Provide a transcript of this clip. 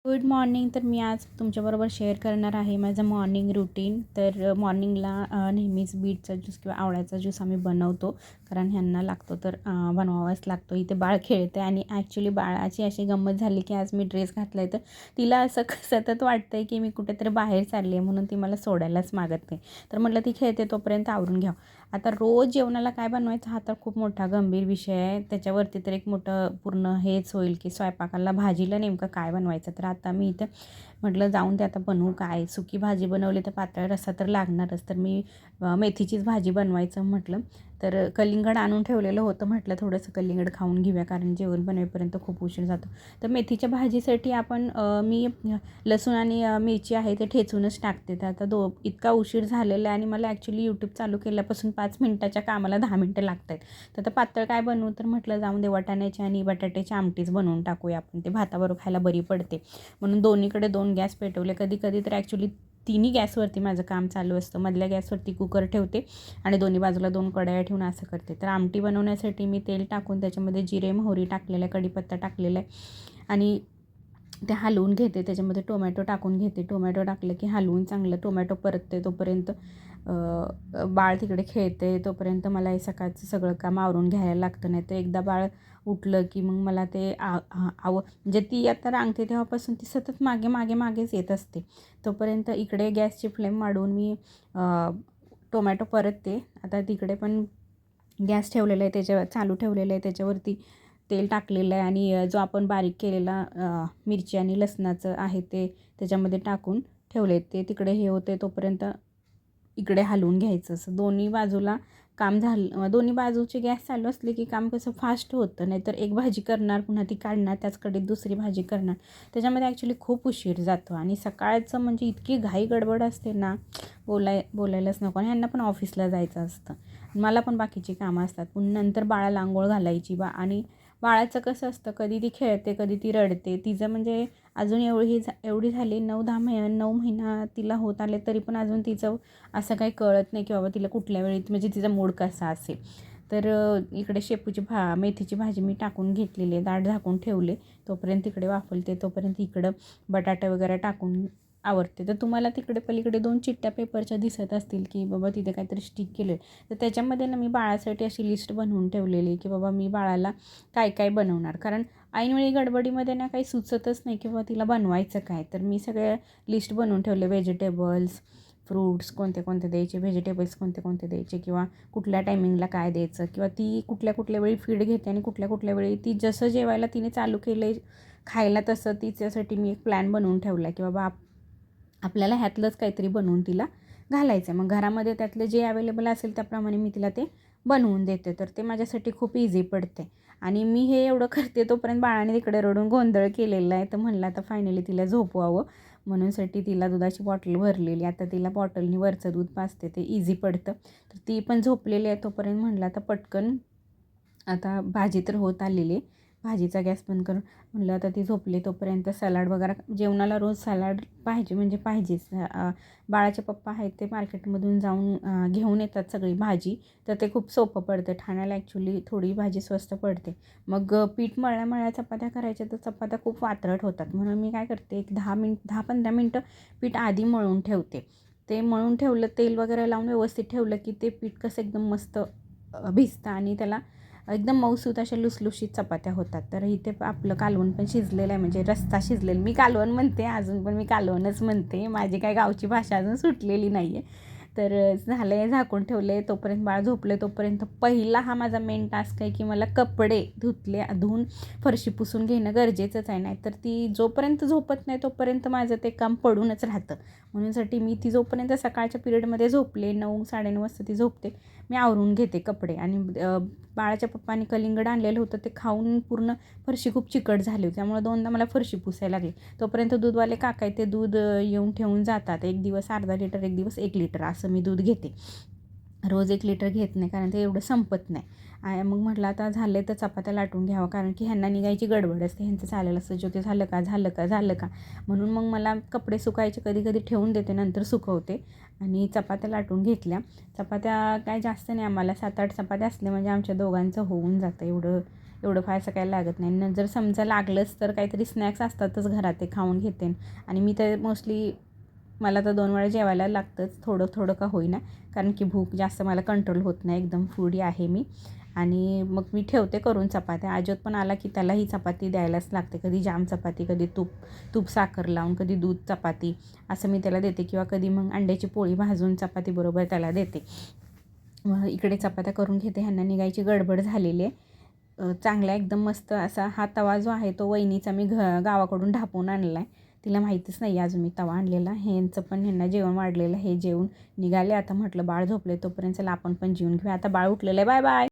Good morning. तर मी आज तुमच्याबरोबर शेअर करणार आहे माझं मॉर्निंग रुटीन. तर मॉर्निंगला नेहमीच बीटचा ज्यूस किंवा आवळ्याचा ज्यूस आम्ही बनवतो, कारण ह्यांना लागतो तर बनवावाच लागतो. इथे बाळ खेळते आणि ॲक्च्युली बाळाची अशी गंमत झाली की आज मी ड्रेस घातला आहे तर तिला असं सतत वाटतं आहे की मी कुठेतरी बाहेर चालली आहे, म्हणून ती मला सोडायलाच मागत नाही. तर म्हटलं ती खेळते तोपर्यंत आवरून घ्या. आता रोज जेवणाला काय बनवायचं हा तर खूप मोठा गंभीर विषय आहे. त्याच्यावरती तर एक मोठं पूर्ण हेच होईल की स्वयंपाकाला भाजीला नेमकं काय बनवायचं. तर आता मी इथं म्हटलं जाऊन ते आता बनवू काय. सुकी भाजी बनवली तर पातळ रस्सा तर लागणारच. तर मी मेथीचीच भाजी बनवायचं म्हटलं. तर कलिंगड आणून ठेवलेलं होतं, म्हटलं थोडंसं कलिंगड खाऊन घेऊया कारण जेवण बनवेपर्यंत खूप उशीर जातो. तर मेथीच्या भाजीसाठी मी लसूण आणि मिरची आहे ते ठेचूनच टाकते. तर आता इतका उशीर झालेला आहे आणि मला ॲक्च्युली यूट्यूब चालू केल्यापासून 5 मिनिटाच्या कामाला 10 मिनिटं लागत आहेत. तर आता पातळ काय बनवू, तर म्हटलं जाऊन दे वाटाण्याची आणि बटाट्याची आमटीच बनवून टाकूया आपण, ते भाताबरोबर खायला बरी पडते. म्हणून दोन्हीकडे 2 गॅस पेटवले. कधी कधी तर ॲक्च्युली तिन्ही गॅसवरती माझं काम चालू असतं. मधल्या गॅसवरती कुकर ठेवते आणि दोन्ही बाजूला 2 कढया ठेवून असं करते. तर आमटी बनवण्यासाठी मी तेल टाकून त्याच्यामध्ये जिरे मोहरी टाकलेलं आहे, कढीपत्ता टाकलेला आहे आणि ते हलवून घेते. त्याच्यामध्ये टोमॅटो टाकून घेते. टोमॅटो टाकलं की हलवून चांगलं टोमॅटो परतते तोपर्यंत बाळ तिकडे खेळते. तोपर्यंत मला हे सकाळचं सगळं काम आवरून घ्यायला लागतं. नाही तर एकदा बाळ उठलं की मग मला ते म्हणजे ती आता रांगते तेव्हापासून ती सतत मागे मागे मागेच येत असते. तोपर्यंत इकडे गॅसची फ्लेम वाढवून मी टोमॅटो परतते. आता तिकडे पण गॅस ठेवलेला आहे, त्याच्यावर चालू ठेवलेलं आहे, त्याच्यावरती तेल टाकलेलं आहे आणि जो आपण बारीक केलेला मिरची आणि लसणाचं आहे ते त्याच्यामध्ये टाकून ठेवले. ते तिकडे हे होते तोपर्यंत इकडे हलवून घ्यायचं. असं दोन्ही बाजूला काम झालं. दोन्ही बाजूचे गॅस चालू असले की काम कसं फास्ट होतं. नाहीतर एक भाजी करणार, पुन्हा ती काढणार, त्याचकडे दुसरी भाजी करणार, त्याच्यामध्ये ॲक्च्युली खूप उशीर जातो. आणि सकाळचं म्हणजे इतकी घाई गडबड असते ना, बोलायलाच नको. आणि ह्यांना पण ऑफिसला जायचं असतं, मला पण बाकीची कामं असतात. पुन्हा नंतर बाळाला अंघोळ घालायची. आणि बाळाचं कसं असतं, कधी ती खेळते, कधी ती रडते. तिचं म्हणजे अजून एवढी झाली 9 महिना तिला होत आले, तरी पण अजून तिचं असं काही कळत नाही की बाबा तिला कुठल्या वेळी म्हणजे तिचा मूड कसा असेल. तर इकडे मेथीची भाजी मी टाकून घेतलेली आहे, दाट झाकून ठेवले. तोपर्यंत तिकडे वाफलते, तोपर्यंत इकडं बटाटे वगैरे टाकून आवरते. तर तुम्हाला तिकडे पलीकडे 2 चिट्ट्या पेपरच्या दिसत असतील की बाबा तिथे काहीतरी स्टिक केलं. तर त्याच्यामध्ये ना मी बाळासाठी अशी लिस्ट बनवून ठेवलेली की बाबा मी बाळाला काय काय बनवणार. कारण ऐनवेळी गडबडीमध्ये ना काही सुचतच नाही की बाबा तिला बनवायचं काय. तर मी सगळे लिस्ट बनवून ठेवले, व्हेजिटेबल्स, फ्रूट्स कोणते कोणते द्यायचे, व्हेजिटेबल्स कोणते कोणते द्यायचे, किंवा कुठल्या टायमिंगला काय द्यायचं, किंवा ती कुठल्या कुठल्या वेळी फीड घेते आणि कुठल्या कुठल्या वेळी ती जसं जेवायला तिने चालू केलं आहे खायला तसं तिच्यासाठी मी एक प्लॅन बनवून ठेवला आहे की बाबा आपल्याला ह्यातलंच काहीतरी बनवून तिला घालायचं आहे. मग घरामध्ये त्यातलं जे अवेलेबल असेल त्याप्रमाणे मी तिला ते बनवून देते. तर ते माझ्यासाठी खूप इझी पडते. आणि मी हे एवढं करते तोपर्यंत बाळाने तिकडे रडून गोंधळ केलेला आहे. तर म्हणलं आता फायनली तिला झोपवावं, म्हणूनसाठी तिला दुधाची बॉटल भरलेली. आता तिला बॉटलनी वरचं दूध पाजते, ते इझी पडतं. तर ती पण झोपलेली आहे. तोपर्यंत म्हणलं आता पटकन आता भाजी तर होत आलेली आहे, भाजीचा गॅस बंद करून म्हटलं आता ती झोपली तोपर्यंत सलाड वगैरे. जेवणाला रोज सलाड पाहिजे म्हणजे पाहिजेच. बाळाचे पप्पा आहेत ते मार्केटमधून जाऊन घेऊन येतात सगळी भाजी. तर ते खूप सोपं पडतं. ठाण्याला ॲक्च्युली थोडी भाजी स्वस्त पडते. मग पीठ मळल्या चपात्या करायच्या तर चपात्या खूप वात्रट होतात. म्हणून मी काय करते, एक 10-15 मिनटं पीठ आधी मळून ठेवते. ते मळून ठेवलं, तेल वगैरे लावून व्यवस्थित ठेवलं की ते पीठ कसं एकदम मस्त भिजतं आणि त्याला एकदम मऊसूत अशा लुसलुशीत चपात्या होतात. तर इथे आपलं कालवण पण शिजलेलं आहे, म्हणजे रस्सा शिजलेला. मी कालवण म्हणते अजून, पण मी कालवणच म्हणते, माझी काय गावची भाषा अजून सुटलेली नाही आहे. तर झालं आहे, झाकून ठेवले. तोपर्यंत बाळ झोपले. तोपर्यंत पहिला हा माझा मेन टास्क आहे की मला कपडे धुवून फरशी पुसून घेणं गरजेचंच आहे. नाही तर ती जोपर्यंत झोपत नाही तोपर्यंत माझं ते काम पडूनच राहतं. म्हणूनसाठी मी ती जोपर्यंत सकाळच्या पिरियडमध्ये झोपले, 9-9:30 वाजता ती झोपते, मी आवरून घेते कपडे. आणि बाळाच्या पप्पांनी कलिंगड आणलेलं होतं, ते खाऊन पूर्ण फरशी खूप चिकट झाली होती, त्यामुळे 2दा मला फरशी पुसायला लागली. तोपर्यंत दूधवाले काका आहे ते दूध येऊन ठेवून जातात. एक दिवस अर्धा लिटर, एक दिवस 1 लिटर असं मी दूध घेते. रोज 1 लिटर घेत नाही, कारण ते एवढं संपत नाही. मग म्हटलं आता झालं तर चपात्या लाटून घ्यावं, कारण की ह्यांना निघायची गडबड असते. ह्यांचं चालेलं असतं, ज्योती झालं का झालं का झालं का. म्हणून मग मला कपडे सुकायचे कधी कधी ठेवून देते, नंतर सुकवते. आणि चपात्या लाटून घेतल्या. चपात्या काय जास्त नाही, आम्हाला 7-8 चपात्या असल्या म्हणजे आमच्या दोघांचं होऊन जातं. एवढं फारसं काही लागत नाही. जर समजा लागलंच तर काहीतरी स्नॅक्स असतातच घरात, ते खाऊन घेते. आणि मी तर मोस्टली मला तर 2 वेळा जेवायला लागतंच, थोडं थोडं का होईना, कारण की भूक जास्त मला कंट्रोल होत नाही, एकदम फूडी आहे मी. आणि मग मी ठेवते करून चपात्या. अजोत पण आला की त्याला ही चपाती द्यायलाच लागते, कधी जाम चपाती, कधी तूप साखर लावून, कधी दूध चपाती असं मी त्याला देते, किंवा कधी मग अंड्याची पोळी भाजून चपातीबरोबर त्याला देते. इकडे चपात्या करून घेते, ह्यांना निघायची गडबड झालेली आहे. चांगला एकदम मस्त असा हा तवा जो आहे तो वहिनीचा मी गावाकडून ढापून आणला आहे, तिला माहितीच नाही अजून मी तवा आणलेला. ह्यांचं पण ह्यांना जेवण वाढलेलं, हे जेवून निघाले. आता म्हटलं बाळ झोपले तोपर्यंत चला आपण पण जेवून घेऊया. आता बाळ उठलेलं आहे. Bye bye.